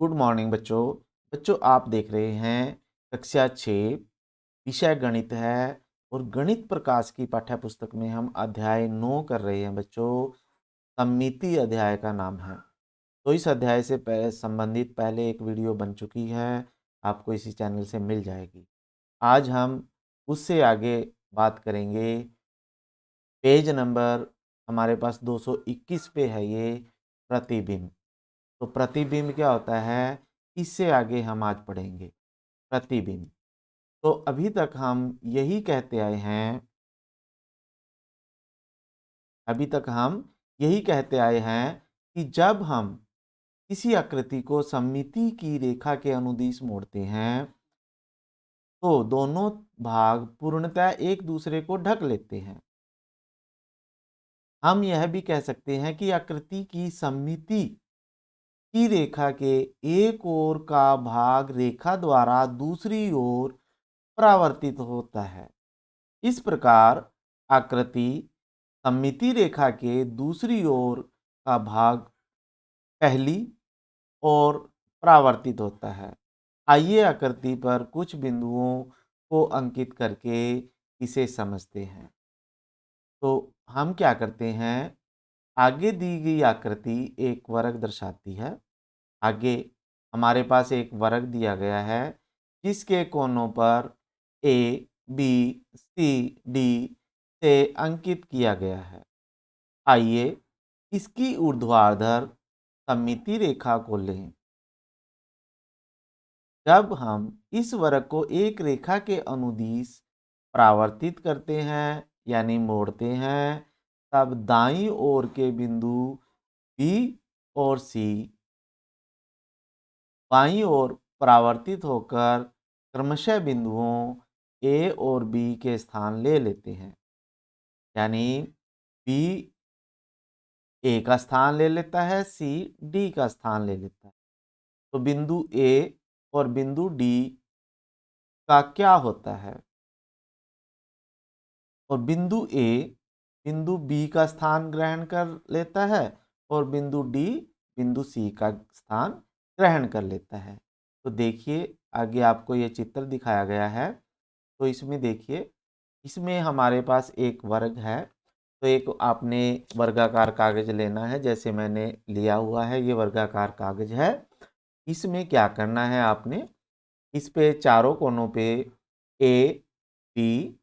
Good morning बच्चों। बच्चों आप देख रहे हैं कक्षा 6 विषय गणित है और गणित प्रकाश की पाठ्य पुस्तक में हम अध्याय 9 कर रहे हैं बच्चों। सममिति अध्याय का नाम है। तो इस अध्याय से संबंधित पहले एक वीडियो बन चुकी है, आपको इसी चैनल से मिल जाएगी। आज हम उससे आगे बात करेंगे। पेज नंबर हमारे पास 221 पे है ये प्रतिबिंब। तो प्रतिबिंब क्या होता है, इससे आगे हम आज पढ़ेंगे प्रतिबिंब। तो अभी तक हम यही कहते आए हैं कि जब हम किसी आकृति को सममिति की रेखा के अनुदिश मोड़ते हैं तो दोनों भाग पूर्णतः एक दूसरे को ढक लेते हैं। हम यह भी कह सकते हैं कि आकृति की सममिति की रेखा के एक ओर का भाग रेखा द्वारा दूसरी ओर परावर्तित होता है। इस प्रकार आकृति सममिति रेखा के दूसरी ओर का भाग पहली ओर परावर्तित होता है। आइए आकृति पर कुछ बिंदुओं को अंकित करके इसे समझते हैं। तो हम क्या करते हैं, आगे दी गई आकृति एक वर्ग दर्शाती है। आगे हमारे पास एक वर्ग दिया गया है जिसके कोनों पर ए बी सी डी से अंकित किया गया है। आइए इसकी ऊर्ध्वाधर सममिति रेखा को लें। जब हम इस वर्ग को एक रेखा के अनुदिश परावर्तित करते हैं यानी मोड़ते हैं, तब दाईं ओर के बिंदु बी और सी बाईं ओर परावर्तित होकर क्रमशः बिंदुओं ए और बी के स्थान ले लेते हैं। यानी बी ए का स्थान ले लेता है, सी डी का स्थान ले लेता है। तो बिंदु ए और बिंदु डी का क्या होता है, और बिंदु ए बिंदु बी का स्थान ग्रहण कर लेता है और बिंदु डी बिंदु सी का स्थान ग्रहण कर लेता है। तो देखिए आगे आपको ये चित्र दिखाया गया है। तो इसमें देखिए, इसमें हमारे पास एक वर्ग है। तो एक आपने वर्गाकार कागज लेना है, जैसे मैंने लिया हुआ है, ये वर्गाकार कागज है। इसमें क्या करना है, आपने इस पे चारों कोनों पे ए बी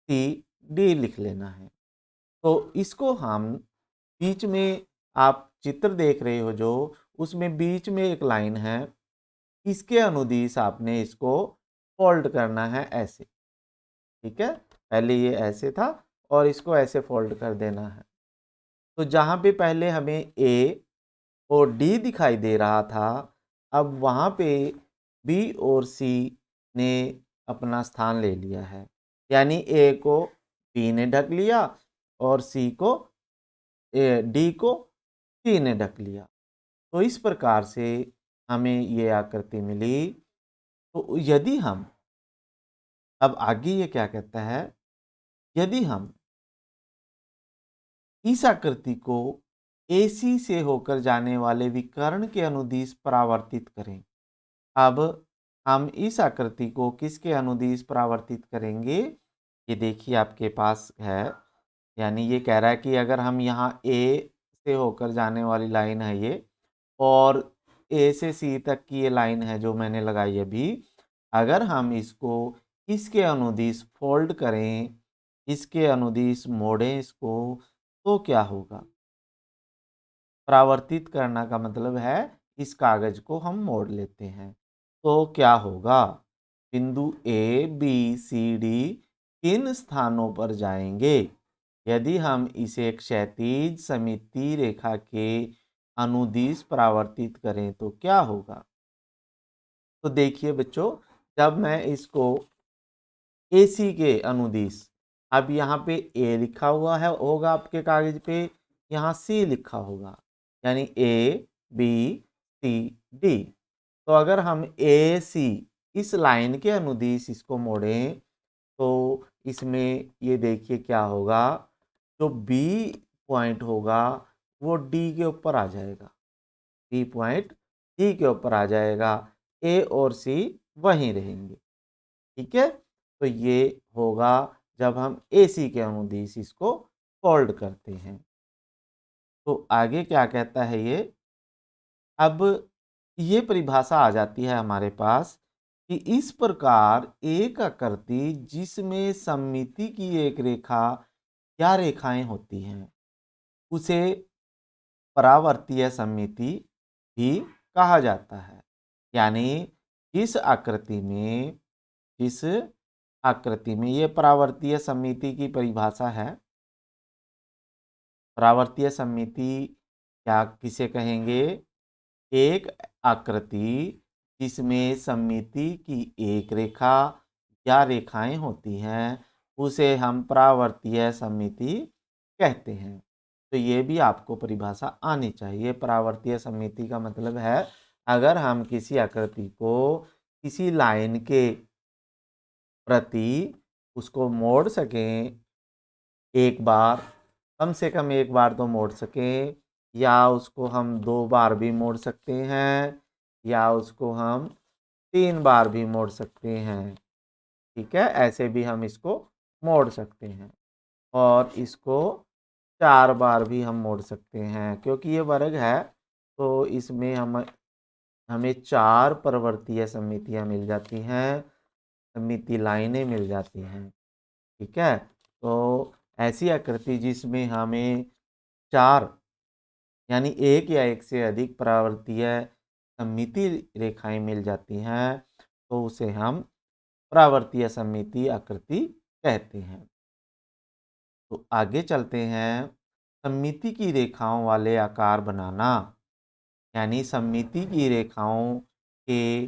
सी डी लिख लेना है। तो इसको हम बीच में, आप चित्र देख रहे हो जो, उसमें बीच में एक लाइन है, इसके अनुदिश आपने इसको फोल्ड करना है ऐसे। ठीक है, पहले ये ऐसे था और इसको ऐसे फोल्ड कर देना है। तो जहां पे पहले हमें ए और डी दिखाई दे रहा था, अब वहां पे बी और सी ने अपना स्थान ले लिया है। यानी ए को बी ने ढक लिया और सी को डी को सी ने ढक लिया। तो इस प्रकार से हमें ये आकृति मिली। तो यदि हम, अब आगे ये क्या कहता है, यदि हम इस आकृति को AC से होकर जाने वाले विकर्ण के अनुदिश परावर्तित करें। अब हम इस आकृति को किसके अनुदिश परावर्तित करेंगे, ये देखिए आपके पास है। यानी ये कह रहा है कि अगर हम यहाँ A से होकर जाने वाली लाइन है ये, और A से C तक की ये लाइन है जो मैंने लगाई अभी, अगर हम इसको इसके अनुदिश फोल्ड करें, इसके अनुदिश मोड़ें इसको, तो क्या होगा। परावर्तित करना का मतलब है इस कागज को हम मोड़ लेते हैं। तो क्या होगा, बिंदु ए बी सी डी किन स्थानों पर जाएंगे। यदि हम इसे क्षैतिज सममिति रेखा के अनुदिश परावर्तित करें तो क्या होगा। तो देखिए बच्चों, जब मैं इसको AC के अनुदिश, अब यहाँ पे A लिखा हुआ है होगा आपके कागज पे, यहाँ C लिखा होगा, यानी A B C D। तो अगर हम AC इस लाइन के अनुदिश इसको मोड़ें तो इसमें ये देखिए क्या होगा, जो B पॉइंट होगा वो D के ऊपर आ जाएगा। B पॉइंट डी के ऊपर आ जाएगा, ए और सी वहीं रहेंगे। ठीक है, तो ये होगा जब हम ए सी के अनुदिश इसको फोल्ड करते हैं। तो आगे क्या कहता है ये, अब ये परिभाषा आ जाती है हमारे पास कि इस प्रकार एक आकृति जिसमें सममिति की एक रेखा या रेखाएं होती हैं उसे परावर्तीय सममिति भी कहा जाता है। यानी जिस आकृति में ये परावर्तीय सममिति की परिभाषा है। परावर्तीय सममिति क्या किसे कहेंगे, एक आकृति जिसमें सममिति की एक रेखा या रेखाएं होती हैं उसे हम परावर्तीय सममिति कहते हैं। तो ये भी आपको परिभाषा आनी चाहिए। परावर्तीय सममिति का मतलब है अगर हम किसी आकृति को किसी लाइन के प्रति उसको मोड़ सकें, एक बार, कम से कम एक बार तो मोड़ सकें, या उसको हम 2 बार भी मोड़ सकते हैं, या उसको हम 3 बार भी मोड़ सकते हैं। ठीक है, ऐसे भी हम इसको मोड़ सकते हैं और इसको 4 बार भी हम मोड़ सकते हैं। क्योंकि ये वर्ग है तो इसमें हमें 4 परिवर्तीय सममितियाँ मिल जाती हैं, सममिति लाइनें मिल जाती हैं। ठीक है, तो ऐसी आकृति जिसमें हमें 4 यानी एक या एक से अधिक परावर्तीय सममिति रेखाएं मिल जाती हैं तो उसे हम परावर्तीय सममिति आकृति कहते हैं। तो आगे चलते हैं, सममिति की रेखाओं वाले आकार बनाना। यानी सममिति की रेखाओं के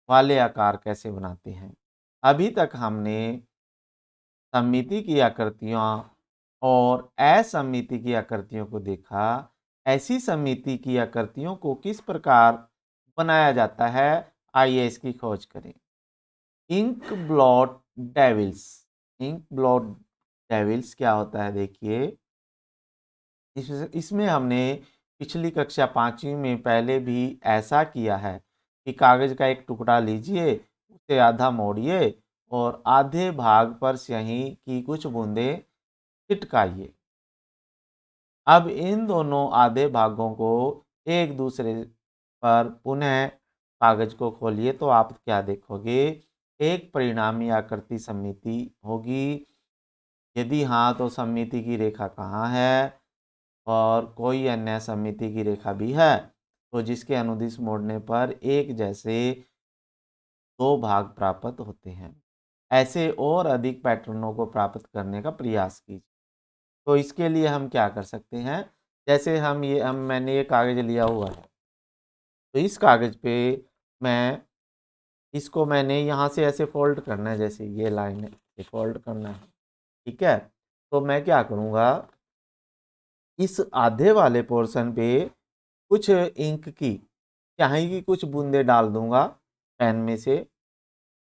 वाले आकार कैसे बनाते हैं। अभी तक हमने सममिति की आकृतियां और असममिति की आकृतियों को देखा। ऐसी सममिति की आकृतियों को किस प्रकार बनाया जाता है, आइए इसकी खोज करें। Ink blot devils. Ink blot devils क्या होता है, देखिए इसमें हमने पिछली कक्षा 5वीं में पहले भी ऐसा किया है कि कागज का एक टुकड़ा लीजिए, उसे आधा मोड़िए और आधे भाग पर स्याही की कुछ बूंदें चिटकाइए। अब इन दोनों आधे भागों को एक दूसरे पर पुनः कागज को खोलिए तो आप क्या देखोगे, एक परिणामी आकृति सममिति होगी। यदि हाँ तो सममिति की रेखा कहाँ है, और कोई अन्य सममिति की रेखा भी है तो जिसके अनुदिश मोड़ने पर एक जैसे 2 भाग प्राप्त होते हैं। ऐसे और अधिक पैटर्नों को प्राप्त करने का प्रयास कीजिए। तो इसके लिए हम क्या कर सकते हैं, जैसे मैंने ये कागज लिया हुआ है तो इस कागज पे मैंने यहाँ से ऐसे फोल्ड करना है, जैसे ये लाइन है, ये फोल्ड करना है। ठीक है, तो मैं क्या करूँगा, इस आधे वाले पोर्शन पे कुछ इंक की स्याही की कुछ बूंदे डाल दूंगा पेन में से,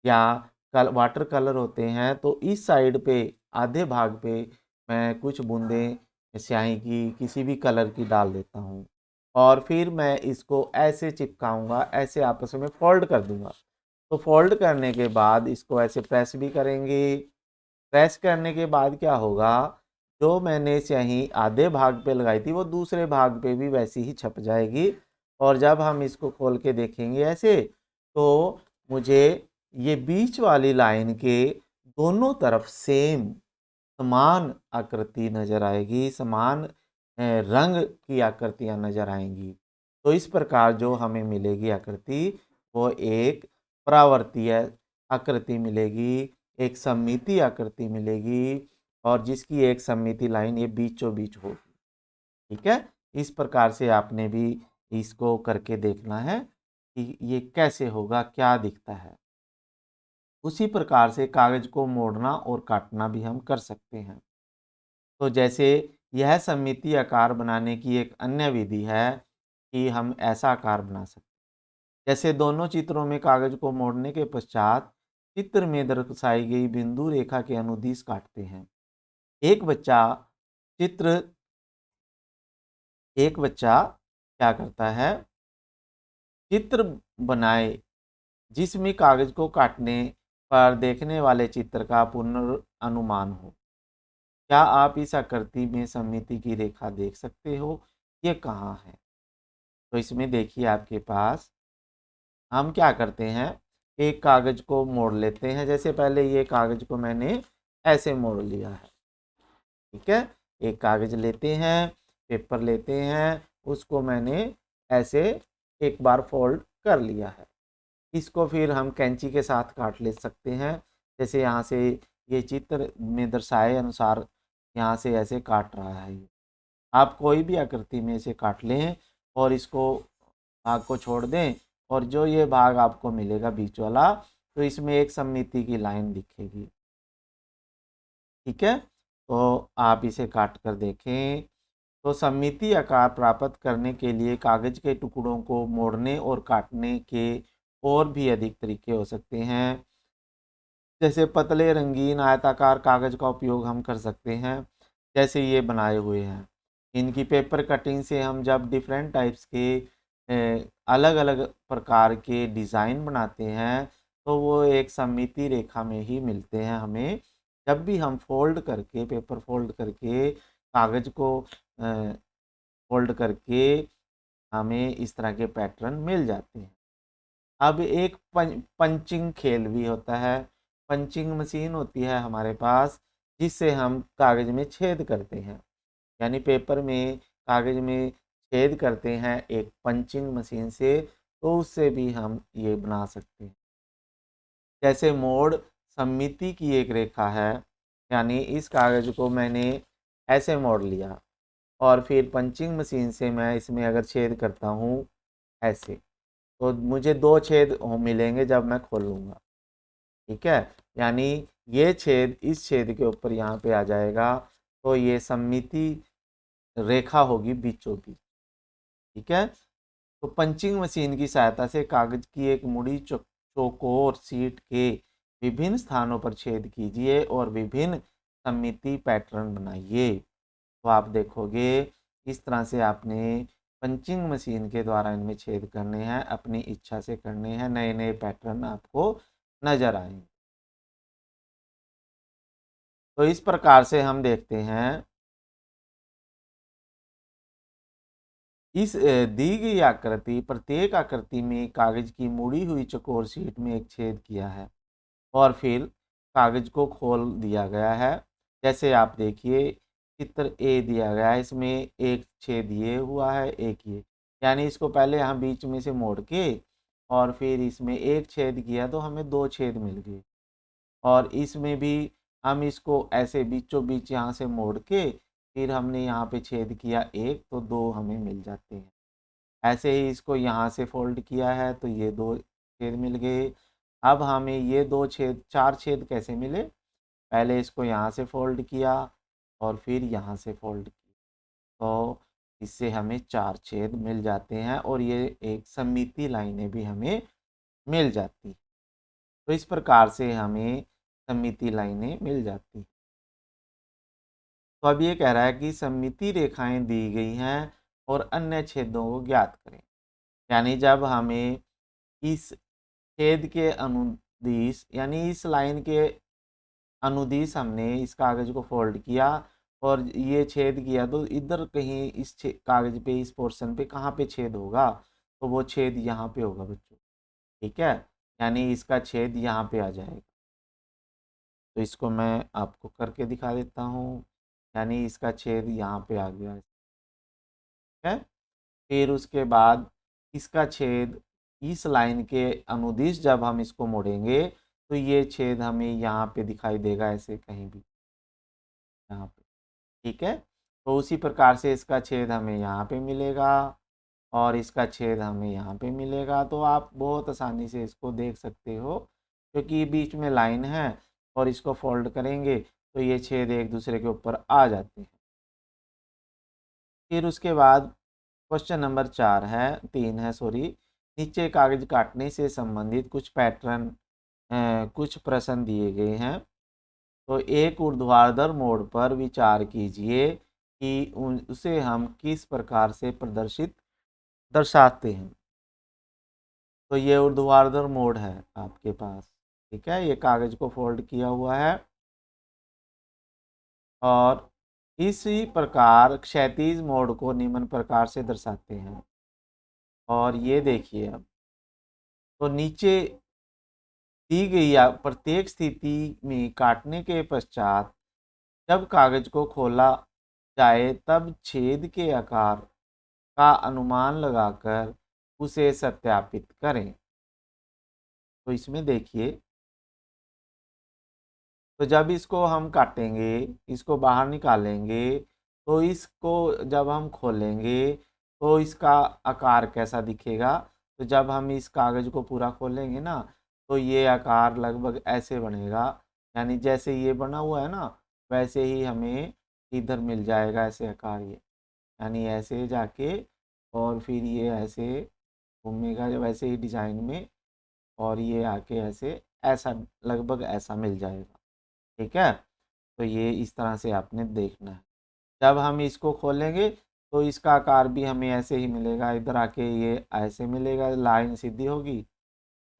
या वाटर कलर होते हैं तो इस साइड पे आधे भाग पे मैं कुछ बूंदे स्याही की किसी भी कलर की डाल देता हूँ और फिर मैं इसको ऐसे चिपकाऊंगा, ऐसे आपस में फोल्ड कर दूंगा। तो फोल्ड करने के बाद इसको ऐसे प्रेस भी करेंगे। प्रेस करने के बाद क्या होगा, जो मैंने स्याही आधे भाग पे लगाई थी वो दूसरे भाग पे भी वैसी ही छप जाएगी। और जब हम इसको खोल के देखेंगे ऐसे, तो मुझे ये बीच वाली लाइन के दोनों तरफ समान आकृति नजर आएगी, समान रंग की आकृतियां नजर आएंगी। तो इस प्रकार जो हमें मिलेगी आकृति वो एक परावर्तीय आकृति मिलेगी, एक सममिति आकृति मिलेगी और जिसकी एक सममिति लाइन ये बीचों बीच होगी। ठीक है, इस प्रकार से आपने भी इसको करके देखना है कि ये कैसे होगा, क्या दिखता है। उसी प्रकार से कागज को मोड़ना और काटना भी हम कर सकते हैं। तो जैसे यह सममिति आकार बनाने की एक अन्य विधि है कि हम ऐसा आकार बना सकते हैं। जैसे दोनों चित्रों में कागज को मोड़ने के पश्चात चित्र में दर्शाई गई बिंदु रेखा के अनुदिश काटते हैं। एक बच्चा चित्र एक बच्चा क्या करता है, चित्र बनाए जिसमें कागज को काटने पर देखने वाले चित्र का पुनर्अनुमान हो। क्या आप इस आकृति में सममिति की रेखा देख सकते हो? ये कहाँ है? तो इसमें देखिए आपके पास हम क्या करते हैं, एक कागज को मोड़ लेते हैं। जैसे पहले ये कागज को मैंने ऐसे मोड़ लिया है, ठीक है। एक कागज लेते हैं, पेपर लेते हैं, उसको मैंने ऐसे एक बार फोल्ड कर लिया है। इसको फिर हम कैंची के साथ काट ले सकते हैं। जैसे यहाँ से ये चित्र में दर्शाए अनुसार यहाँ से ऐसे काट रहा है। आप कोई भी आकृति में इसे काट लें और इसको भाग को छोड़ दें, और जो ये भाग आपको मिलेगा बीच वाला, तो इसमें एक सममिति की लाइन दिखेगी, ठीक है। तो आप इसे काट कर देखें। तो सममिति आकार प्राप्त करने के लिए कागज के टुकड़ों को मोड़ने और काटने के और भी अधिक तरीके हो सकते हैं। जैसे पतले रंगीन आयताकार कागज का उपयोग हम कर सकते हैं, जैसे ये बनाए हुए हैं। इनकी पेपर कटिंग से हम जब डिफरेंट टाइप्स के अलग अलग प्रकार के डिज़ाइन बनाते हैं, तो वो एक सममिति रेखा में ही मिलते हैं हमें। जब भी हम फोल्ड करके पेपर फोल्ड करके कागज को फोल्ड करके हमें इस तरह के पैटर्न मिल जाते हैं। अब एक पंचिंग खेल भी होता है। पंचिंग मशीन होती है हमारे पास, जिससे हम कागज में छेद करते हैं, यानी पेपर में कागज में छेद करते हैं एक पंचिंग मशीन से। तो उससे भी हम ये बना सकते हैं। जैसे मोड़ सममिति की एक रेखा है, यानी इस कागज को मैंने ऐसे मोड़ लिया और फिर पंचिंग मशीन से मैं इसमें अगर छेद करता हूँ ऐसे, तो मुझे दो छेद मिलेंगे जब मैं खोलूँगा, ठीक है। यानी ये छेद इस छेद के ऊपर यहाँ पे आ जाएगा, तो ये सममिति रेखा होगी बीचों बीच, ठीक है। तो पंचिंग मशीन की सहायता से कागज की एक मुड़ी चौकोर शीट के विभिन्न स्थानों पर छेद कीजिए और विभिन्न सममिति पैटर्न बनाइए। तो आप देखोगे इस तरह से आपने पंचिंग मशीन के द्वारा इनमें छेद करने हैं, अपनी इच्छा से करने हैं, नए नए पैटर्न आपको नजर आएंगे। तो इस प्रकार से हम देखते हैं, इस दी गई आकृति प्रत्येक आकृति में कागज की मुड़ी हुई चौकोर शीट में एक छेद किया है और फिर कागज को खोल दिया गया है। जैसे आप देखिए चित्र ए दिया गया है, इसमें एक छेद ये हुआ है, एक ये, यानी इसको पहले हम बीच में से मोड़ के और फिर इसमें एक छेद किया तो हमें दो छेद मिल गए। और इसमें भी हम इसको ऐसे बीचों बीच यहाँ से मोड़ के फिर हमने यहाँ पे छेद किया एक, तो दो हमें मिल जाते हैं। ऐसे ही इसको यहाँ से फोल्ड किया है तो ये दो छेद मिल गए। अब हमें ये दो छेद चार छेद कैसे मिले, पहले इसको यहाँ से फोल्ड किया और फिर यहाँ से फोल्ड किया, तो इससे हमें चार छेद मिल जाते हैं और ये एक सममिति लाइनें भी हमें मिल जाती। तो इस प्रकार से हमें सममिति लाइनें मिल जाती। तो अब ये कह रहा है कि सममिति रेखाएं दी गई हैं और अन्य छेदों को ज्ञात करें। यानी जब हमें इस छेद के अनुदिश, यानी इस लाइन के अनुदिश हमने इस कागज को फोल्ड किया और ये छेद किया, तो इधर कहीं इस कागज पे इस पोर्शन पे कहाँ पे छेद होगा, तो वो छेद यहाँ पे होगा बच्चों, ठीक है। यानी इसका छेद यहाँ पे आ जाएगा। तो इसको मैं आपको करके दिखा देता हूँ, यानी इसका छेद यहाँ पे आ गया है। फिर उसके बाद इसका छेद इस लाइन के अनुदिश जब हम इसको मोड़ेंगे, तो ये छेद हमें यहाँ पे दिखाई देगा ऐसे कहीं भी, यहाँ पे, ठीक है। तो उसी प्रकार से इसका छेद हमें यहाँ पे मिलेगा और इसका छेद हमें यहाँ पे मिलेगा। तो आप बहुत आसानी से इसको देख सकते हो, क्योंकि बीच में लाइन है और इसको फोल्ड करेंगे तो ये छेद एक दूसरे के ऊपर आ जाते हैं। फिर उसके बाद क्वेश्चन नंबर 4 है, 3 है सॉरी। नीचे कागज काटने से संबंधित कुछ पैटर्न कुछ प्रश्न दिए गए हैं। तो एक ऊर्ध्वाधर मोड़ पर विचार कीजिए कि उसे हम किस प्रकार से प्रदर्शित दर्शाते हैं। तो ये ऊर्ध्वाधर मोड है आपके पास। ठीक है, ये कागज को फोल्ड किया हुआ है। और इसी प्रकार क्षैतिज मोड को निम्न प्रकार से दर्शाते हैं। और ये देखिए अब, तो नीचे दी गई प्रत्येक स्थिति में काटने के पश्चात जब कागज को खोला जाए तब छेद के आकार का अनुमान लगाकर उसे सत्यापित करें। तो इसमें देखिए, तो जब इसको हम काटेंगे, इसको बाहर निकालेंगे, तो इसको जब हम खोलेंगे तो इसका आकार कैसा दिखेगा। तो जब हम इस कागज को पूरा खोलेंगे ना, तो ये आकार लगभग ऐसे बनेगा। यानी जैसे ये बना हुआ है ना, वैसे ही हमें इधर मिल जाएगा ऐसे आकार ये। यानी ऐसे जाके और फिर ये ऐसे घूमेगा वैसे ही डिजाइन में, और ये आके ऐसे ऐसा लगभग ऐसा मिल जाएगा। ठीक है, तो ये इस तरह से आपने देखना है। जब हम इसको खोलेंगे तो इसका आकार भी हमें ऐसे ही मिलेगा, इधर आके ये ऐसे मिलेगा, लाइन सीधी होगी,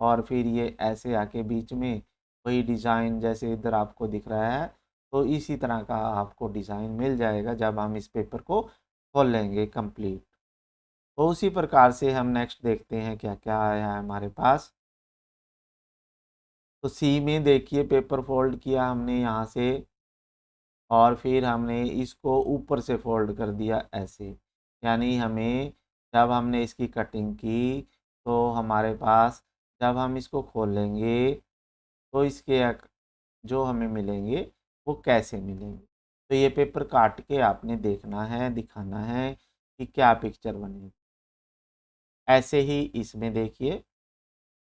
और फिर ये ऐसे आके बीच में वही डिज़ाइन जैसे इधर आपको दिख रहा है। तो इसी तरह का आपको डिज़ाइन मिल जाएगा जब हम इस पेपर को खोलेंगे कंप्लीट। तो उसी प्रकार से हम नेक्स्ट देखते हैं क्या क्या आया है हमारे पास। तो सी में देखिए, पेपर फोल्ड किया हमने यहाँ से, और फिर हमने इसको ऊपर से फोल्ड कर दिया ऐसे। यानी हमें, जब हमने इसकी कटिंग की तो हमारे पास, जब हम इसको खोलेंगे तो इसके जो हमें मिलेंगे वो कैसे मिलेंगे। तो ये पेपर काट के आपने देखना है, दिखाना है कि क्या पिक्चर बनेगी। ऐसे ही इसमें देखिए,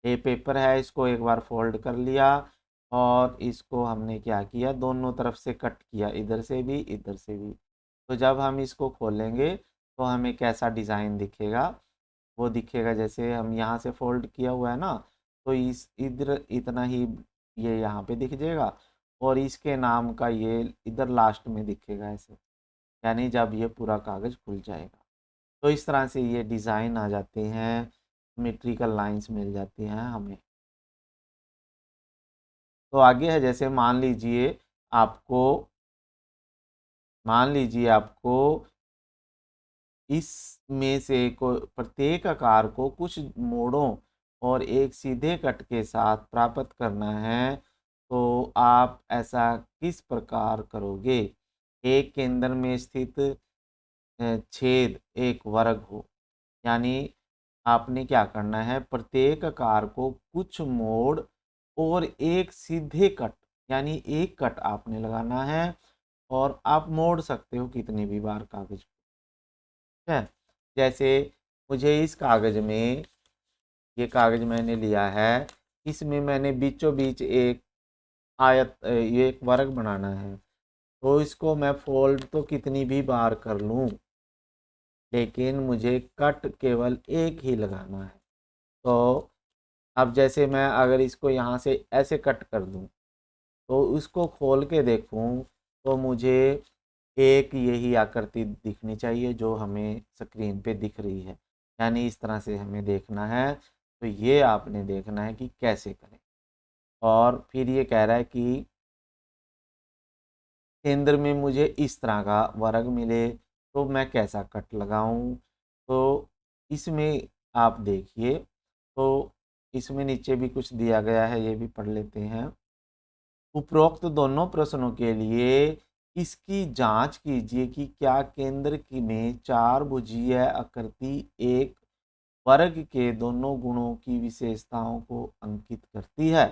ये पेपर है, इसको एक बार फोल्ड कर लिया, और इसको हमने क्या किया, दोनों तरफ से कट किया, इधर से भी इधर से भी। तो जब हम इसको खोलेंगे तो हमें कैसा डिज़ाइन दिखेगा, वो दिखेगा जैसे हम यहाँ से फोल्ड किया हुआ है ना, तो इस इधर इतना ही ये यहाँ पे दिख जाएगा, और इसके नाम का ये इधर लास्ट में दिखेगा ऐसे। यानी जब ये पूरा कागज़ खुल जाएगा, तो इस तरह से ये डिज़ाइन आ जाते हैं, सिमेट्रिकल लाइंस मिल जाती हैं हमें। तो आगे है, जैसे आपको मान लीजिए आपको इसमें से प्रत्येक आकार को कुछ मोड़ों और एक सीधे कट के साथ प्राप्त करना है, तो आप ऐसा किस प्रकार करोगे। एक केंद्र में स्थित छेद एक वर्ग हो। यानी आपने क्या करना है, प्रत्येक आकार को कुछ मोड़ और एक सीधे कट, यानी एक कट आपने लगाना है, और आप मोड़ सकते हो कितनी भी बार कागज को। ठीक है, जैसे मुझे इस कागज में, ये कागज मैंने लिया है, इसमें मैंने बीचों बीच एक ये एक वर्ग बनाना है। तो इसको मैं फोल्ड तो कितनी भी बार कर लूँ, लेकिन मुझे कट केवल एक ही लगाना है। तो अब जैसे मैं अगर इसको यहाँ से ऐसे कट कर दूँ, तो उसको खोल के देखूँ, तो मुझे एक यही आकृति दिखनी चाहिए जो हमें स्क्रीन पे दिख रही है। यानी इस तरह से हमें देखना है। तो ये आपने देखना है कि कैसे करें। और फिर ये कह रहा है कि केंद्र में मुझे इस तरह का वर्ग मिले, तो मैं कैसा कट लगाऊं। तो इसमें आप देखिए, तो इसमें नीचे भी कुछ दिया गया है, ये भी पढ़ लेते हैं। उपरोक्त दोनों प्रश्नों के लिए इसकी जांच कीजिए कि क्या केंद्र की में चार भुजीय आकृति एक वर्ग के दोनों गुणों की विशेषताओं को अंकित करती है।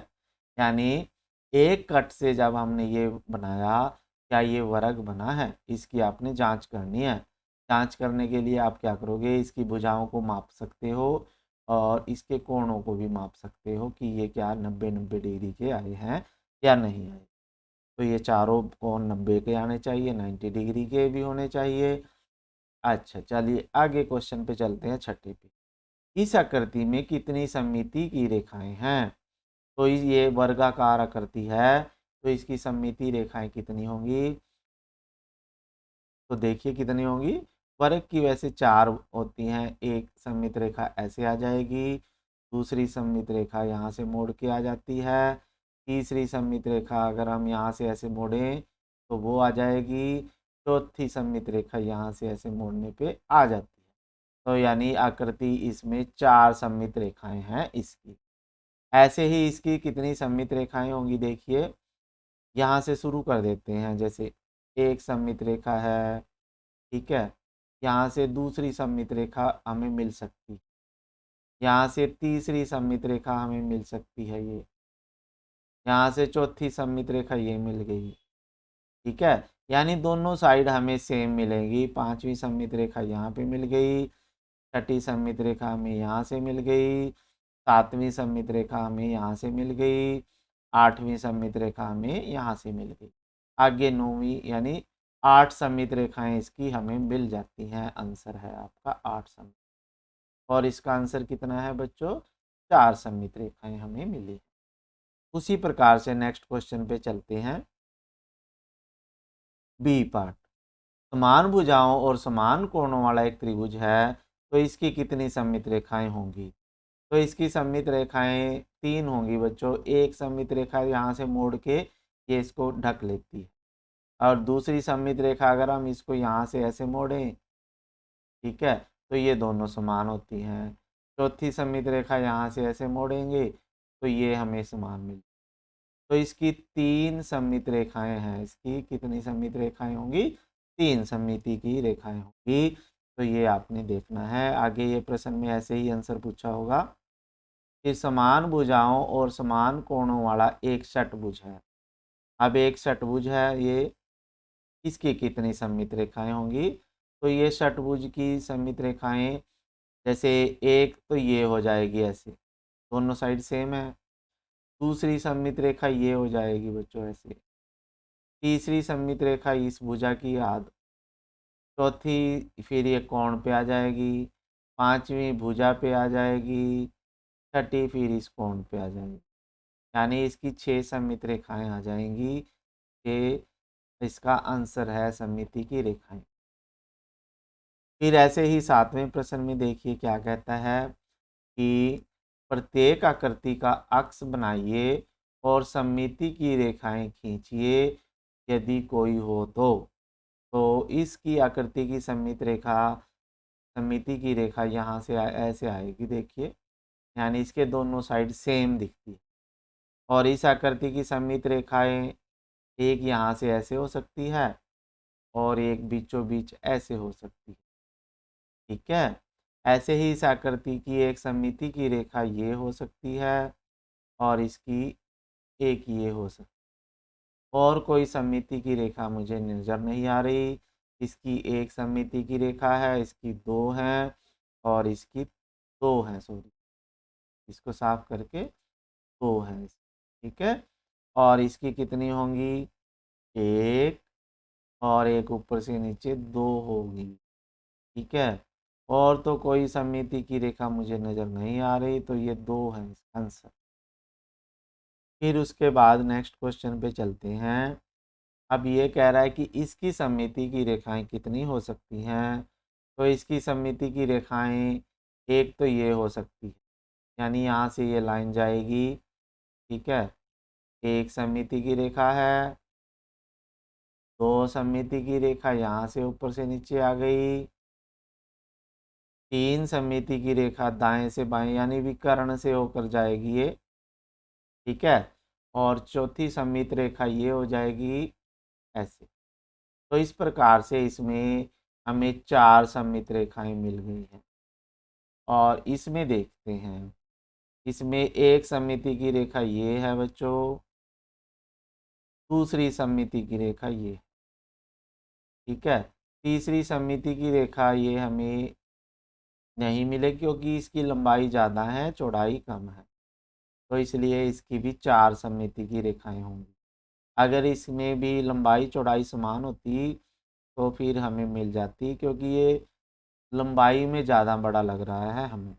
यानी एक कट से जब हमने ये बनाया, क्या ये वर्ग बना है, इसकी आपने जांच करनी है। जांच करने के लिए आप क्या करोगे, इसकी भुजाओं को माप सकते हो, और इसके कोणों को भी माप सकते हो कि ये क्या 90-90 डिग्री के आए हैं या नहीं आए। तो ये चारों कोण 90 के आने चाहिए, 90 डिग्री के भी होने चाहिए। अच्छा, चलिए आगे क्वेश्चन पे चलते हैं, छठे पे। इस आकृति में कितनी सममिति की रेखाएं हैं। तो ये वर्गाकार आकृति है, तो इसकी सममिति रेखाएं कितनी होंगी। तो देखिए कितनी होंगी, वर्ग की वैसे चार होती हैं, एक सममित रेखा ऐसे आ जाएगी, दूसरी सममित रेखा यहाँ से मोड़ के आ जाती है, तीसरी सममित रेखा अगर हम यहाँ से ऐसे मोड़ें तो वो आ जाएगी, चौथी सममित रेखा यहाँ से ऐसे मोड़ने पे आ जाती है। तो यानी आकृति इसमें 4 सममित रेखाएं हैं इसकी। ऐसे ही इसकी कितनी सममित रेखाएं होंगी देखिए, यहाँ से शुरू कर देते हैं। जैसे एक सममित रेखा है, ठीक है, यहाँ से दूसरी सममित रेखा हमें मिल सकती, यहाँ से तीसरी सममित रेखा हमें मिल सकती है, ये यहाँ से चौथी सममित रेखा ये मिल गई, ठीक है। यानी दोनों साइड हमें सेम मिलेंगी। पांचवी सममित रेखा यहाँ पे मिल गई, छठी सममित रेखा हमें यहाँ से मिल गई, सातवीं सममित रेखा हमें यहाँ से मिल गई, आठवीं सममित रेखा हमें यहाँ से मिल गई। आगे नौवीं, यानी 8 सममित रेखाएं इसकी हमें मिल जाती हैं। आंसर है आपका 8 सममित। और इसका आंसर कितना है बच्चों? 4 सममित रेखाएं हमें मिली। उसी प्रकार से नेक्स्ट क्वेश्चन पे चलते हैं। बी पार्ट, समान भुजाओं और समान कोणों वाला एक त्रिभुज है, तो इसकी कितनी सममित रेखाएं होंगी? तो इसकी सममित रेखाएं 3 होंगी बच्चों। एक सममित रेखा यहाँ से मोड़ के ये इसको ढक लेती है, और दूसरी सममित रेखा अगर हम इसको यहाँ से ऐसे मोड़ें, ठीक है, तो ये दोनों समान होती हैं। चौथी सममित रेखा यहाँ से ऐसे मोड़ेंगे तो ये हमें समान मिल, तो इसकी 3 सममित रेखाएं हैं। इसकी कितनी सममित रेखाएं होंगी? 3 सममिति की रेखाएं होंगी। तो ये आपने देखना है। आगे ये प्रश्न में ऐसे ही आंसर पूछा होगा कि समान भुजाओं और समान कोणों वाला एक षटभुज है। अब एक षटभुज है ये, इसकी कितनी सममित रेखाएं होंगी? तो ये षटभुज की सममित रेखाएं, जैसे एक तो ये हो जाएगी ऐसे, दोनों साइड सेम है। दूसरी सममित रेखा ये हो जाएगी बच्चों ऐसे। तीसरी सममित रेखा इस भुजा की याद, चौथी फिर ये कोण पे आ जाएगी, पांचवी भुजा पे आ जाएगी, छठी फिर इस कोण पे आ जाएगी। यानी इसकी 6 सममित रेखाएं आ जाएंगी। ये इसका आंसर है सममिति की रेखाएं। फिर ऐसे ही 7वें प्रश्न में देखिए क्या कहता है कि प्रत्येक आकृति का अक्ष बनाइए और सममिति की रेखाएं खींचिए यदि कोई हो तो इसकी आकृति की सममिति की रेखा यहाँ से ऐसे आएगी देखिए, यानी इसके दोनों साइड सेम दिखती है। और इस आकृति की सममित रेखाएं एक यहाँ से ऐसे हो सकती है और एक बीचों बीच ऐसे हो सकती है, ठीक है। ऐसे ही इस आकृति की एक सममिति की रेखा ये हो सकती है और इसकी एक ये हो सकती है। और कोई सममिति की रेखा मुझे नज़र नहीं आ रही। इसकी एक सममिति की रेखा है, इसकी 2 हैं और इसकी 2 हैं, सॉरी, इसको साफ करके 2 है, ठीक है। और इसकी कितनी होंगी? एक, और एक ऊपर से नीचे 2 होगी, ठीक है। और तो कोई सममिति की रेखा मुझे नज़र नहीं आ रही, तो ये 2 है इसका आंसर। फिर उसके बाद नेक्स्ट क्वेश्चन पे चलते हैं। अब ये कह रहा है कि इसकी सममिति की रेखाएं कितनी हो सकती हैं? तो इसकी सममिति की रेखाएं एक तो ये हो सकती है, यानी यहाँ से ये लाइन जाएगी, ठीक है, एक सममिति की रेखा है। 2 सममिति की रेखा यहाँ से ऊपर से नीचे आ गई। 3 सममिति की रेखा दाएं से बाएं यानी विकर्ण से होकर जाएगी ये, ठीक है। और चौथी सममित रेखा ये हो जाएगी ऐसे। तो इस प्रकार से इसमें हमें 4 सममित रेखाएं मिल गई हैं। और इसमें देखते हैं, इसमें एक सममिति की रेखा ये है बच्चों, दूसरी सममिति की रेखा ये, ठीक है। तीसरी सममिति की रेखा ये हमें नहीं मिले क्योंकि इसकी लंबाई ज़्यादा है, चौड़ाई कम है, तो इसलिए इसकी भी 4 सममिति की रेखाएं होंगी। अगर इसमें भी लंबाई चौड़ाई समान होती तो फिर हमें मिल जाती, क्योंकि ये लंबाई में ज़्यादा बड़ा लग रहा है हमें।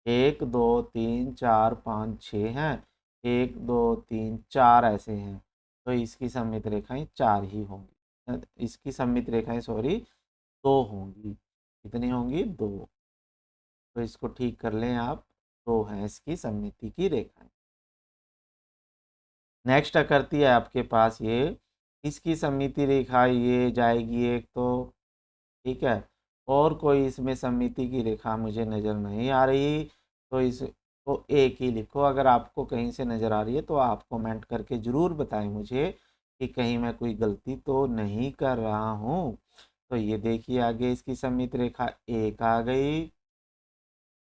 1 2 3 4 5 6 हैं, 1 2 3 4 ऐसे हैं, तो इसकी सममित रेखाएं 4 ही होंगी। इसकी सममित रेखाएं सॉरी 2 होंगी। कितनी होंगी? 2। तो इसको ठीक कर लें आप, दो हैं इसकी सममिति की रेखाएं। नेक्स्ट करती है आपके पास ये, इसकी सममिति रेखा ये जाएगी एक तो, ठीक है, और कोई इसमें सममिति की रेखा मुझे नज़र नहीं आ रही, तो इसको एक ही लिखो। अगर आपको कहीं से नज़र आ रही है तो आप कमेंट करके ज़रूर बताएं मुझे कि कहीं मैं कोई गलती तो नहीं कर रहा हूँ। तो ये देखिए आगे इसकी सममिति रेखा एक आ गई,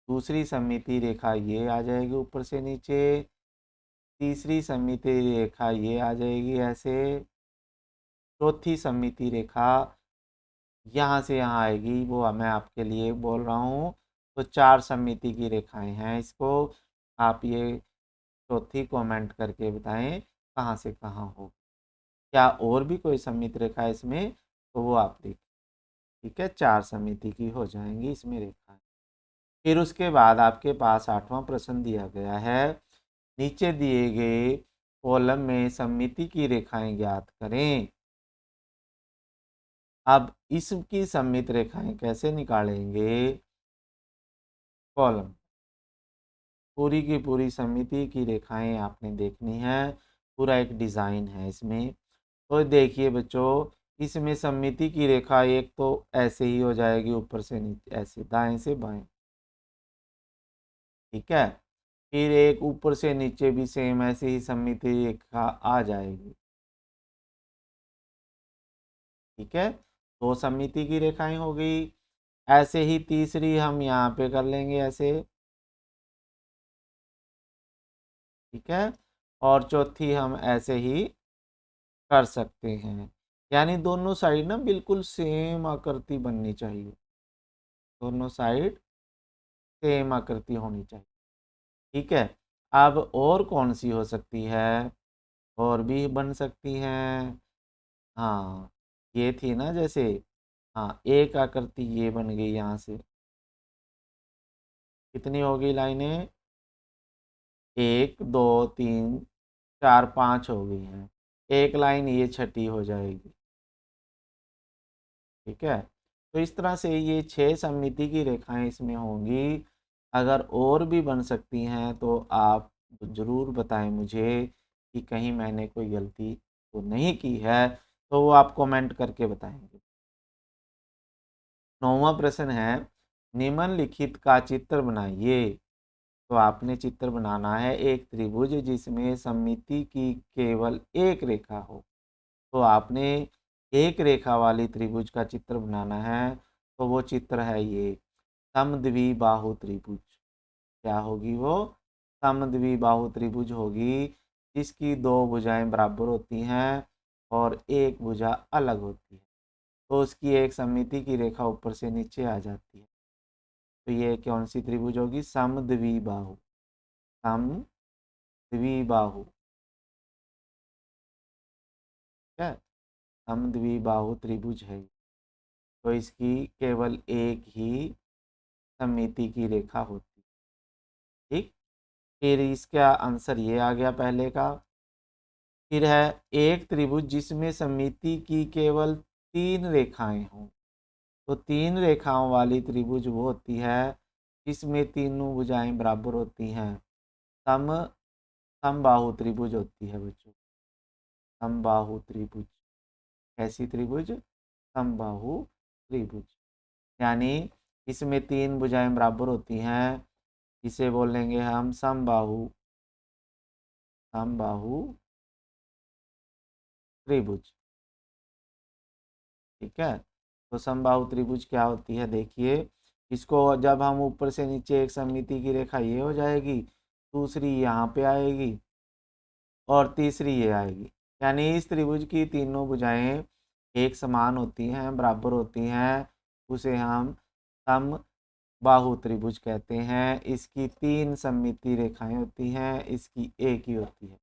दूसरी सममिति रेखा ये आ जाएगी ऊपर से नीचे, तीसरी सममिति रेखा ये आ जाएगी ऐसे, चौथी सममिति रेखा यहाँ से यहाँ आएगी, वो मैं आपके लिए बोल रहा हूँ। तो चार सममिति की रेखाएं हैं, इसको आप ये चौथी कमेंट करके बताएं कहाँ से कहाँ हो, क्या और भी कोई सममित रेखा है इसमें, तो वो आप देखें। ठीक है, चार सममिति की हो जाएंगी इसमें रेखाएं। फिर उसके बाद आपके पास 8वां प्रश्न दिया गया है, नीचे दिए गए कॉलम में सममिति की रेखाएं ज्ञात करें। अब इसकी सममित रेखाएं कैसे निकालेंगे, कॉलम पूरी की पूरी सममिति की रेखाएं आपने देखनी है, पूरा एक डिज़ाइन है इसमें। तो देखिए बच्चों, इसमें सममिति की रेखा एक तो ऐसे ही हो जाएगी ऊपर से नीचे, ऐसे दाएं से बाएं, ठीक है। फिर एक ऊपर से नीचे भी सेम ऐसे ही सममिति रेखा आ जाएगी, ठीक है। दो सममिति की रेखाएं हो गई, ऐसे ही तीसरी हम यहाँ पे कर लेंगे ऐसे, ठीक है, और चौथी हम ऐसे ही कर सकते हैं। यानी दोनों साइड ना बिल्कुल सेम आकृति बननी चाहिए, दोनों साइड सेम आकृति होनी चाहिए, ठीक है। अब और कौन सी हो सकती है, और भी बन सकती हैं। हाँ, ये थी ना जैसे, हाँ एक आकृति ये बन गई यहाँ से, कितनी हो गई लाइनें, एक दो तीन चार पाँच हो गई हैं, एक लाइन ये छठी हो जाएगी, ठीक है। तो इस तरह से ये 6 सममिति की रेखाएं इसमें होंगी। अगर और भी बन सकती हैं तो आप ज़रूर बताएं मुझे कि कहीं मैंने कोई गलती तो नहीं की है, तो वो आप कमेंट करके बताएंगे। 9वां प्रश्न है, निम्नलिखित का चित्र बनाइए। तो आपने चित्र बनाना है एक त्रिभुज जिसमें सममिति की केवल एक रेखा हो। तो आपने एक रेखा वाली त्रिभुज का चित्र बनाना है, तो वो चित्र है ये समद्विबाहु त्रिभुज। क्या होगी वो, समद्विबाहु त्रिभुज होगी, जिसकी दो भुजाएं बराबर होती हैं और एक भुजा अलग होती है। तो उसकी एक सममिति की रेखा ऊपर से नीचे आ जाती है। तो ये कौन सी त्रिभुज होगी, समद्विबाहु, समद्विबाहु, ठीक है, समद्विबाहु त्रिभुज है। तो इसकी केवल एक ही सममिति की रेखा होती है, ठीक। फिर इसका आंसर ये आ गया पहले का। फिर है एक त्रिभुज जिसमें सममिति की केवल 3 रेखाएं हों। तो 3 रेखाओं वाली त्रिभुज वो होती है जिसमें तीनों भुजाएं बराबर होती हैं, सम समबाहु त्रिभुज होती है बच्चों, समबाहु त्रिभुज। ऐसी त्रिभुज समबाहु त्रिभुज, यानी इसमें 3 भुजाएं बराबर होती हैं, इसे बोलेंगे हम समबाहु, समबाहु त्रिभुज, ठीक है। तो समबाहु त्रिभुज क्या होती है, देखिए इसको जब हम ऊपर से नीचे एक सममिति की रेखा ये हो जाएगी, दूसरी यहाँ पे आएगी और तीसरी ये आएगी, यानी इस त्रिभुज की तीनों भुजाएं एक समान होती हैं, बराबर होती हैं, उसे हम सम बाहु त्रिभुज कहते हैं। इसकी 3 सममिति रेखाएं होती हैं, इसकी एक ही होती है।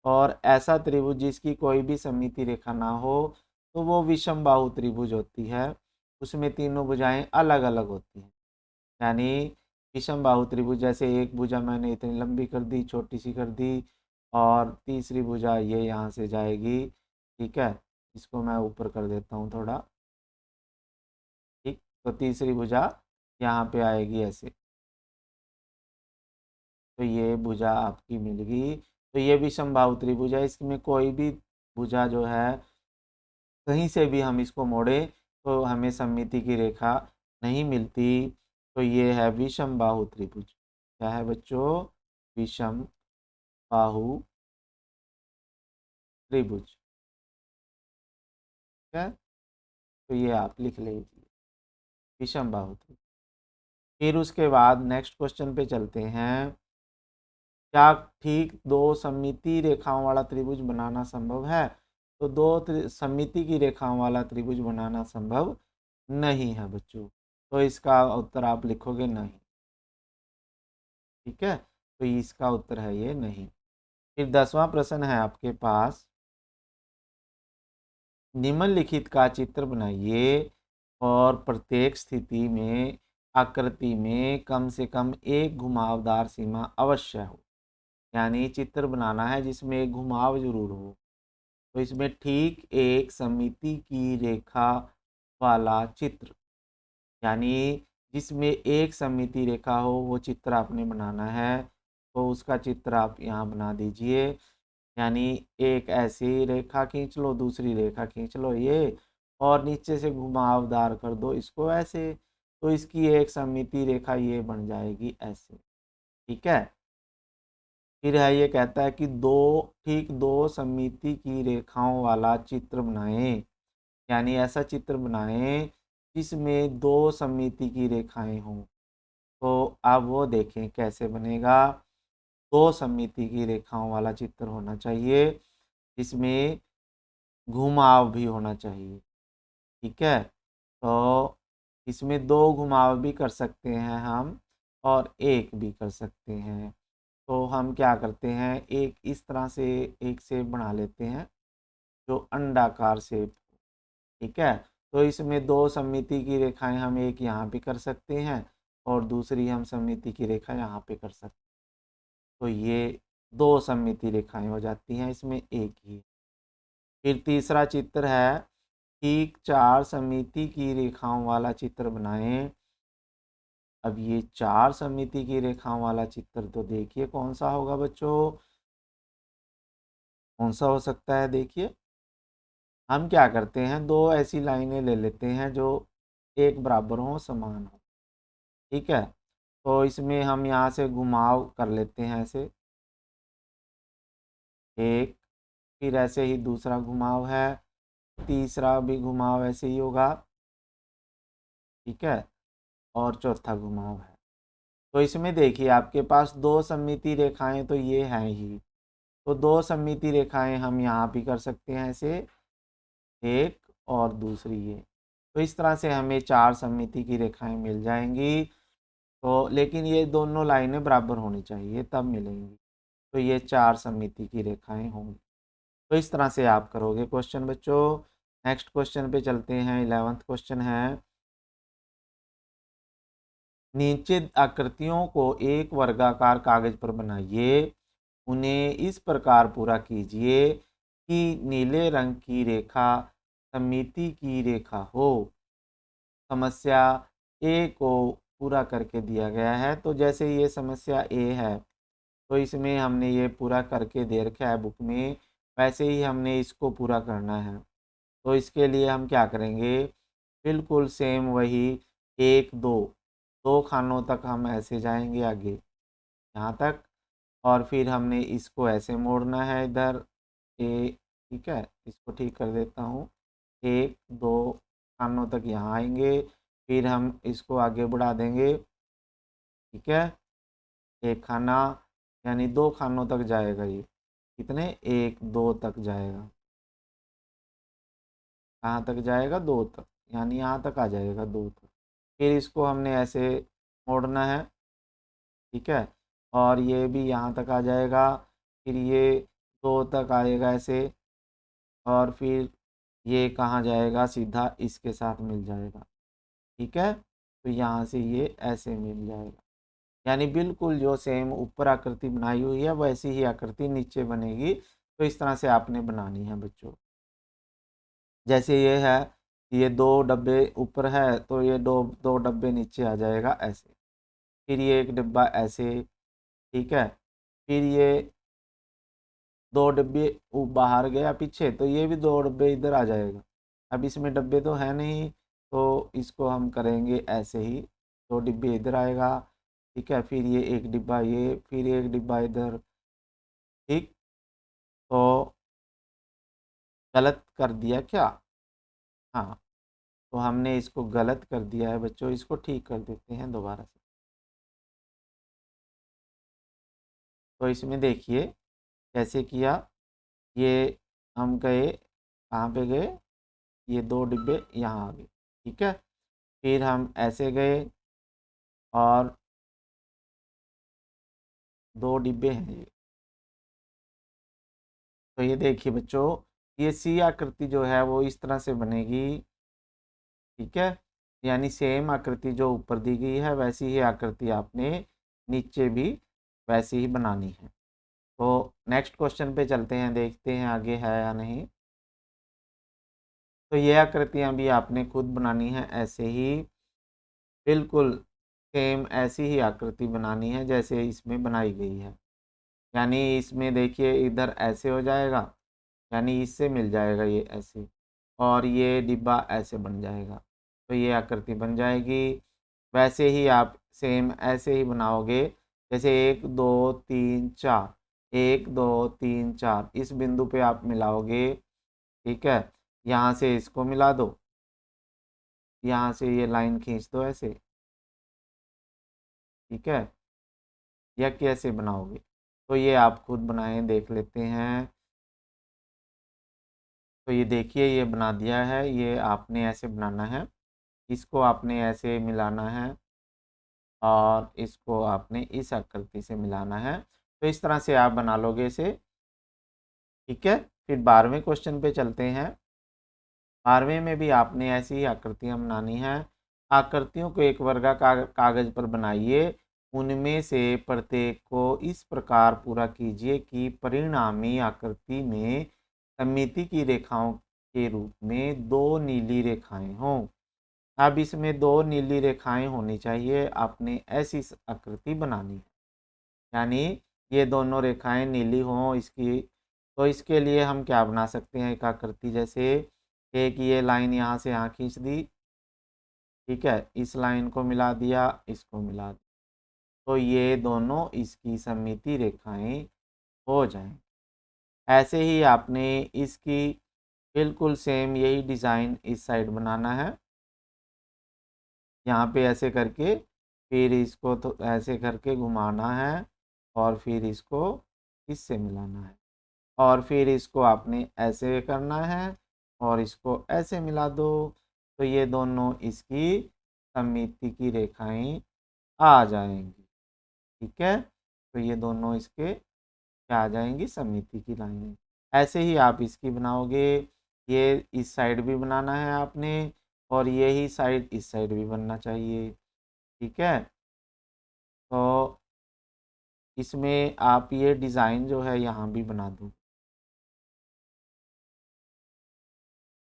और ऐसा त्रिभुज जिसकी कोई भी सममिति रेखा ना हो तो वो विषम बाहु त्रिभुज होती है, उसमें तीनों भुजाएं अलग अलग होती हैं। यानी विषम बाहु त्रिभुज, जैसे एक भुजा मैंने इतनी लंबी कर दी, छोटी सी कर दी, और तीसरी भुजा ये यहाँ से जाएगी, ठीक है। इसको मैं ऊपर कर देता हूँ थोड़ा, ठीक। तो तीसरी भुजा यहाँ पे आएगी ऐसे, ये भुजा आपकी मिल गई। तो ये विषमबाहु त्रिभुज है, इसमें कोई भी भुजा जो है कहीं से भी हम इसको मोड़े तो हमें सममिति की रेखा नहीं मिलती। तो ये है विषमबाहु त्रिभुज। क्या है बच्चों? विषमबाहु त्रिभुज। ठीक है, तो ये आप लिख लीजिए, विषमबाहु त्रिभुज। फिर उसके बाद नेक्स्ट क्वेश्चन पे चलते हैं। क्या ठीक दो सममिति रेखाओं वाला त्रिभुज बनाना संभव है? तो दो सममिति की रेखाओं वाला त्रिभुज बनाना संभव नहीं है बच्चों। तो इसका उत्तर आप लिखोगे नहीं। ठीक है, तो इसका उत्तर है ये नहीं। फिर 10वां प्रश्न है आपके पास। निम्नलिखित का चित्र बनाइए और प्रत्येक स्थिति में आकृति में कम से कम एक घुमावदार सीमा अवश्य हो। यानी चित्र बनाना है जिसमें एक घुमाव जरूर हो। तो इसमें ठीक एक सममिति की रेखा वाला चित्र, यानी जिसमें एक सममिति रेखा हो, वो चित्र आपने बनाना है। तो उसका चित्र आप यहाँ बना दीजिए। यानी एक ऐसी रेखा खींच लो, दूसरी रेखा खींच लो ये, और नीचे से घुमावदार कर दो इसको ऐसे। तो इसकी एक सममिति रेखा ये बन जाएगी ऐसे। ठीक है, फिर है ये कहता है कि ठीक दो सममिति की रेखाओं वाला चित्र बनाएं। यानी ऐसा चित्र बनाएं जिसमें दो सममिति की रेखाएं हों। तो अब वो देखें कैसे बनेगा। दो सममिति की रेखाओं वाला चित्र होना चाहिए जिसमें घुमाव भी होना चाहिए। ठीक है, तो इसमें दो घुमाव भी कर सकते हैं हम और एक भी कर सकते हैं। तो हम क्या करते हैं, एक इस तरह से एक शेप बना लेते हैं जो अंडाकार शेप। ठीक है, तो इसमें दो सममिति की रेखाएं हम एक यहाँ पे कर सकते हैं और दूसरी हम सममिति की रेखा यहाँ पे कर सकते हैं। तो ये दो सममिति रेखाएं हो जाती हैं, इसमें एक ही। फिर तीसरा चित्र है, ठीक चार सममिति की रेखाओं वाला चित्र बनाएं। अब ये चार सममिति की रेखाओं वाला चित्र तो देखिए कौन सा होगा बच्चों, कौन सा हो सकता है देखिए। हम क्या करते हैं, दो ऐसी लाइनें ले लेते हैं जो एक बराबर हो, समान हो। ठीक है, तो इसमें हम यहाँ से घुमाव कर लेते हैं ऐसे एक, फिर ऐसे ही दूसरा घुमाव है, तीसरा भी घुमाव ऐसे ही होगा। ठीक है, और चौथा घुमाव है। तो इसमें देखिए आपके पास दो सममिति रेखाएं तो ये हैं ही। तो दो सममिति रेखाएं हम यहाँ भी कर सकते हैं ऐसे एक और दूसरी ये। तो इस तरह से हमें चार सममिति की रेखाएं मिल जाएंगी। तो लेकिन ये दोनों लाइनें बराबर होनी चाहिए तब मिलेंगी। तो ये चार सममिति की रेखाएं होंगी। तो इस तरह से आप करोगे क्वेश्चन बच्चों। नेक्स्ट क्वेश्चन पे चलते हैं। 11वां क्वेश्चन है, नीचे आकृतियों को एक वर्गाकार कागज पर बनाइए, उन्हें इस प्रकार पूरा कीजिए कि नीले रंग की रेखा सममिति की रेखा हो। समस्या ए को पूरा करके दिया गया है। तो जैसे ये समस्या ए है तो इसमें हमने ये पूरा करके दे रखा है बुक में, वैसे ही हमने इसको पूरा करना है। तो इसके लिए हम क्या करेंगे, बिल्कुल सेम वही एक दो दो खानों तक हम ऐसे जाएंगे आगे यहाँ तक, और फिर हमने इसको ऐसे मोड़ना है इधर ए। ठीक है, इसको ठीक कर देता हूँ। एक दो खानों तक यहाँ आएंगे, फिर हम इसको आगे बढ़ा देंगे। ठीक है, एक खाना यानी दो खानों तक जाएगा ये। कितने, एक दो तक जाएगा। कहाँ तक जाएगा, दो तक, यानी यहाँ तक आ जाएगा दो तक। फिर इसको हमने ऐसे मोड़ना है। ठीक है, और ये भी यहाँ तक आ जाएगा, फिर ये दो तक आएगा ऐसे, और फिर ये कहाँ जाएगा, सीधा इसके साथ मिल जाएगा। ठीक है, तो यहाँ से ये ऐसे मिल जाएगा। यानी बिल्कुल जो सेम ऊपर आकृति बनाई हुई है वैसी ही आकृति नीचे बनेगी। तो इस तरह से आपने बनानी है बच्चों। जैसे ये है, ये दो डब्बे ऊपर है तो ये दो दो डब्बे नीचे आ जाएगा ऐसे। फिर ये एक डिब्बा ऐसे। ठीक है। फिर ये 2 डिब्बे बाहर गया पीछे, तो ये भी 2 डिब्बे इधर आ जाएगा। अब इसमें डब्बे तो है नहीं, तो इसको हम करेंगे ऐसे ही, 2 डिब्बे इधर आएगा। ठीक है, फिर ये एक डिब्बा, ये फिर एक डिब्बा इधर। ठीक, तो गलत कर दिया क्या? हाँ, तो हमने इसको गलत कर दिया है बच्चों, इसको ठीक कर देते हैं दोबारा से। तो इसमें देखिए कैसे किया। ये हम गए, कहाँ पे गए, ये 2 डिब्बे यहाँ आ गए। ठीक है, फिर हम ऐसे गए और 2 डिब्बे हैं ये। तो ये देखिए बच्चों, ये सी आकृति जो है वो इस तरह से बनेगी। ठीक है, यानी सेम आकृति जो ऊपर दी गई है वैसी ही आकृति आपने नीचे भी वैसी ही बनानी है। तो नेक्स्ट क्वेश्चन पे चलते हैं, देखते हैं आगे है या नहीं। तो ये आकृतियां भी आपने खुद बनानी है, ऐसे ही बिल्कुल सेम ऐसी ही आकृति बनानी है जैसे इसमें बनाई गई है। यानी इसमें देखिए इधर ऐसे हो जाएगा, यानी इससे मिल जाएगा ये ऐसे, और ये डिब्बा ऐसे बन जाएगा, तो ये आकृति बन जाएगी। वैसे ही आप सेम ऐसे ही बनाओगे, जैसे 1 2 3 4, 1 2 3 4 इस बिंदु पे आप मिलाओगे। ठीक है, यहाँ से इसको मिला दो, यहाँ से ये लाइन खींच दो ऐसे। ठीक है, या कैसे बनाओगे, तो ये आप खुद बनाएं, देख लेते हैं। तो ये देखिए ये बना दिया है, ये आपने ऐसे बनाना है, इसको आपने ऐसे मिलाना है और इसको आपने इस आकृति से मिलाना है। तो इस तरह से आप बना लोगे इसे। ठीक है, फिर 12वें क्वेश्चन पे चलते हैं। 12वें में भी आपने ऐसी ही आकृतियां बनानी है। आकृतियों को एक वर्गाकार कागज पर बनाइए, उनमें से प्रत्येक को इस प्रकार पूरा कीजिए कि परिणामी आकृति में सममिति की रेखाओं के रूप में 2 नीली रेखाएं हों। अब इसमें 2 नीली रेखाएं होनी चाहिए, आपने ऐसी आकृति बनानी है, यानी ये दोनों रेखाएं नीली हों इसकी। तो इसके लिए हम क्या बना सकते हैं, एक आकृति जैसे एक ये लाइन यहाँ से यहाँ खींच दी। ठीक है, इस लाइन को मिला दिया, इसको मिला दिया, तो ये दोनों इसकी सममिति रेखाएं हो जाएं। ऐसे ही आपने इसकी बिल्कुल सेम यही डिज़ाइन इस साइड बनाना है, यहाँ पे ऐसे करके, फिर इसको तो ऐसे करके घुमाना है और फिर इसको इससे मिलाना है, और फिर इसको आपने ऐसे करना है और इसको ऐसे मिला दो, तो ये दोनों इसकी सममिति की रेखाएं आ जाएंगी। ठीक है, तो ये दोनों इसके क्या आ जाएंगी, सममिति की लाइनें। ऐसे ही आप इसकी बनाओगे, ये इस साइड भी बनाना है आपने और ये ही साइड इस साइड भी बनना चाहिए। ठीक है, तो इसमें आप ये डिज़ाइन जो है यहाँ भी बना दो।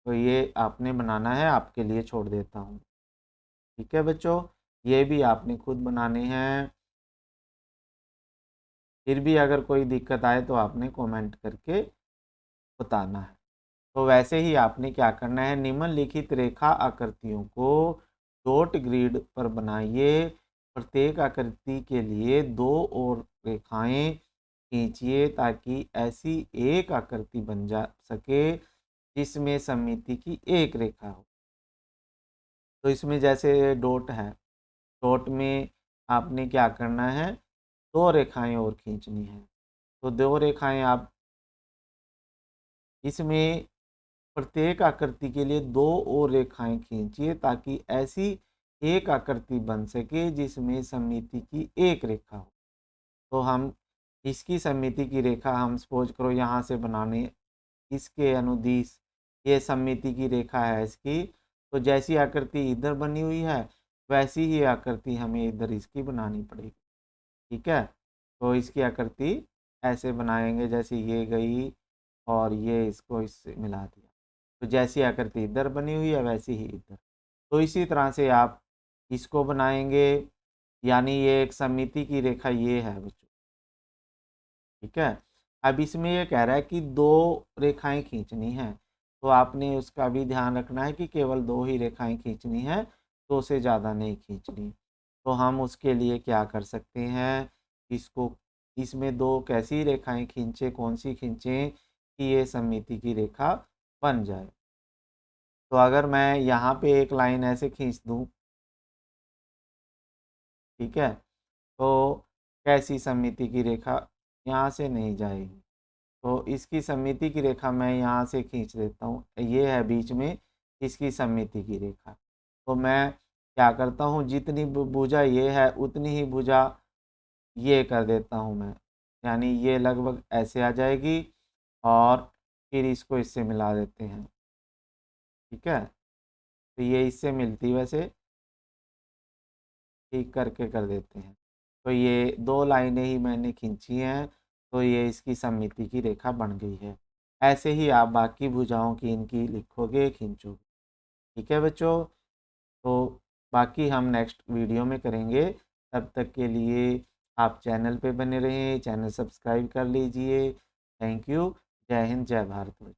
तो ये आपने बनाना है, आपके लिए छोड़ देता हूँ। ठीक है बच्चों, ये भी आपने खुद बनाने हैं। फिर भी अगर कोई दिक्कत आए तो आपने कमेंट करके बताना है। तो वैसे ही आपने क्या करना है, निम्नलिखित रेखा आकृतियों को डॉट ग्रिड पर बनाइए। प्रत्येक आकृति के लिए 2 और रेखाएं खींचिए ताकि ऐसी एक आकृति बन जा सके जिसमें सममिति की एक रेखा हो। तो इसमें जैसे डॉट है, डॉट में आपने क्या करना है, 2 रेखाएं और खींचनी है। तो 2 रेखाएं आप इसमें प्रत्येक आकृति के लिए 2 और रेखाएं खींचिए ताकि ऐसी एक आकृति बन सके जिसमें सममिति की एक रेखा हो। तो हम इसकी सममिति की रेखा हम सपोज करो यहाँ से बनाने, इसके अनुदिश ये सममिति की रेखा है इसकी, तो जैसी आकृति इधर बनी हुई है वैसी ही आकृति हमें इधर इसकी बनानी पड़ेगी। ठीक है, तो इसकी आकृति ऐसे बनाएंगे, जैसे ये गई और ये इसको इससे मिला दिया, तो जैसी आकृति इधर बनी हुई है वैसी ही इधर। तो इसी तरह से आप इसको बनाएंगे, यानी ये एक सममिति की रेखा ये है बच्चों। ठीक है। अब इसमें ये कह रहा है कि 2 रेखाएं खींचनी है, तो आपने उसका भी ध्यान रखना है कि केवल 2 ही रेखाएं खींचनी है, 2 से ज़्यादा नहीं खींचनी। तो हम उसके लिए क्या कर सकते हैं, इसको इसमें 2 कैसी रेखाएं खींचे, कौन सी खींचें कि ये सममिति की रेखा बन जाए। तो अगर मैं यहाँ पे एक लाइन ऐसे खींच दूँ, ठीक है, तो कैसी सममिति की रेखा यहाँ से नहीं जाएगी। तो इसकी सममिति की रेखा मैं यहाँ से खींच देता हूँ, ये है बीच में इसकी सममिति की रेखा। तो मैं क्या करता हूँ, जितनी भुजा ये है उतनी ही भुजा ये कर देता हूँ मैं, यानी ये लगभग ऐसे आ जाएगी और फिर इसको इससे मिला देते हैं। ठीक है, तो ये इससे मिलती वैसे ठीक करके कर देते हैं। तो ये 2 लाइनें ही मैंने खींची हैं, तो ये इसकी सममिति की रेखा बन गई है। ऐसे ही आप बाकी भुजाओं की इनकी लिखोगे, खींचोगे। ठीक है बच्चों, तो बाकी हम नेक्स्ट वीडियो में करेंगे। तब तक के लिए आप चैनल पे बने रहें, चैनल सब्सक्राइब कर लीजिए। Thank you. जय हिंद, जय भारत।